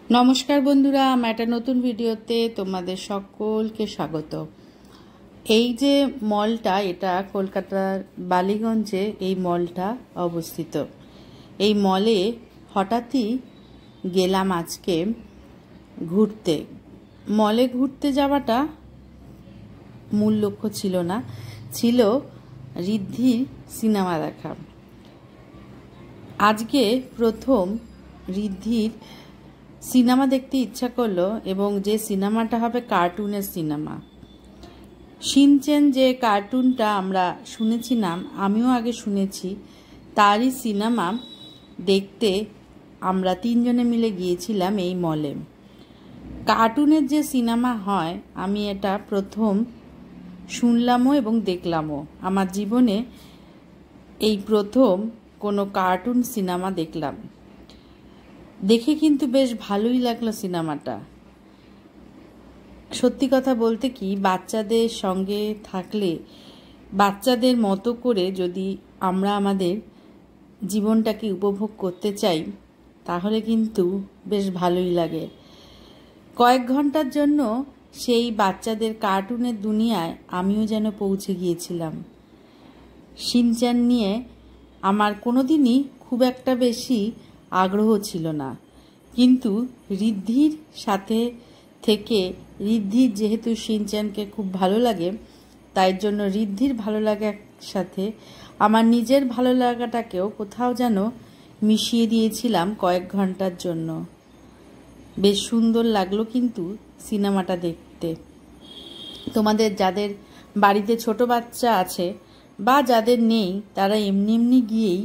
নমস্কার বন্ধুরা, আমার একটা নতুন ভিডিওতে তোমাদের সকলকে স্বাগত। এই যে মলটা, এটা কলকাতার বালিগঞ্জে এই মলটা অবস্থিত। এই মলে হঠাৎই গেলাম আজকে ঘুরতে। মলে ঘুরতে যাওয়াটা মূল লক্ষ্য ছিল না, ছিল ঋদ্ধির সিনেমা দেখা। আজকে প্রথম ঋদ্ধির সিনেমা দেখতে ইচ্ছা করলো, এবং যে সিনেমাটা হবে কার্টুনের সিনেমা। শিনচেন যে কার্টুনটা আমরা শুনেছিলাম, আমিও আগে শুনেছি, তারই সিনেমা দেখতে আমরা তিনজনে মিলে গিয়েছিলাম এই মলে। কার্টুনের যে সিনেমা হয়, আমি এটা প্রথম শুনলামও এবং দেখলামও। আমার জীবনে এই প্রথম কোনো কার্টুন সিনেমা দেখলাম। দেখে কিন্তু বেশ ভালোই লাগলো সিনেমাটা। সত্যি কথা বলতে কি, বাচ্চাদের সঙ্গে থাকলে, বাচ্চাদের মতো করে যদি আমরা আমাদের জীবনটাকে উপভোগ করতে চাই, তাহলে কিন্তু বেশ ভালোই লাগে। কয়েক ঘন্টার জন্য সেই বাচ্চাদের কার্টুনের দুনিয়ায় আমিও যেন পৌঁছে গিয়েছিলাম। শিনচ্যান নিয়ে আমার কোনোদিনই খুব একটা বেশি আগ্রহ ছিল না, কিন্তু ঋদ্ধির সাথে থেকে, ঋদ্ধির যেহেতু শিনচ্যানকে খুব ভালো লাগে, তাই জন্য ঋদ্ধির ভালো লাগার সাথে আমার নিজের ভালো লাগাটাকেও কোথাও যেন মিশিয়ে দিয়েছিলাম কয়েক ঘন্টার জন্য। বেশ সুন্দর লাগলো কিন্তু সিনেমাটা দেখতে। তোমাদের যাদের বাড়িতে ছোট বাচ্চা আছে বা যাদের নেই, তারা এমনি এমনি গিয়েই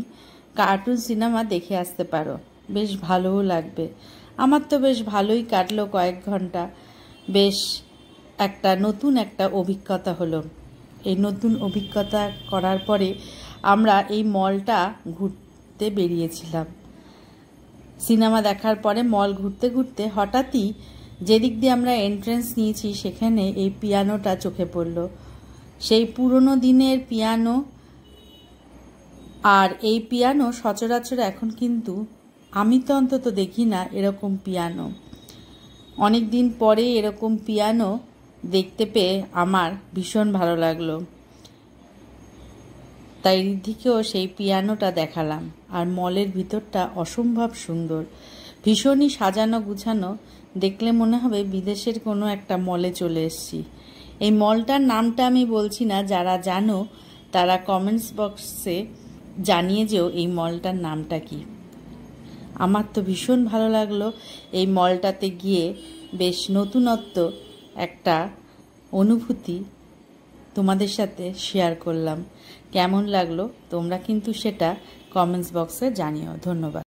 কার্টুন সিনেমা দেখে আসতে পারো, বেশ ভালোও লাগবে। আমার তো বেশ ভালোই কাটলো কয়েক ঘন্টা। বেশ নতুন একটা অভিজ্ঞতা হলো। এই নতুন অভিজ্ঞতা করার পরে আমরা এই মলটা ঘুরতে বেরিয়েছিলাম। সিনেমা দেখার পরে মল ঘুরতে ঘুরতে হঠাৎই যেদিক দিয়ে আমরা এন্ট্রেন্স নিয়েছি, সেখানে এই পিয়ানোটা চোখে পড়ল। সেই পুরনো দিনের পিয়ানো। আর এই পিয়ানো সচরাচর এখন কিন্তু আমি তো অন্তত দেখি না এরকম পিয়ানো। অনেক দিন পরে এরকম পিয়ানো দেখতে পেয়ে আমার ভীষণ ভালো লাগলো। তাই ঋদ্ধিকেও সেই পিয়ানোটা দেখালাম। আর মলের ভিতরটা অসম্ভব সুন্দর, ভীষণই সাজানো গুছানো। দেখলে মনে হবে বিদেশের কোনো একটা মলে চলে এসেছি। এই মলটার নামটা আমি বলছি না, যারা জানো তারা কমেন্টস বক্সে জানিয়ে যেও এই মলটার নামটা কি। আমার তো ভীষণ ভালো লাগলো এই মলটাতে গিয়ে। বেশ নতুনত্ব একটা অনুভূতি তোমাদের সাথে শেয়ার করলাম। কেমন লাগলো তোমরা কিন্তু সেটা কমেন্টস বক্সে জানিও। ধন্যবাদ।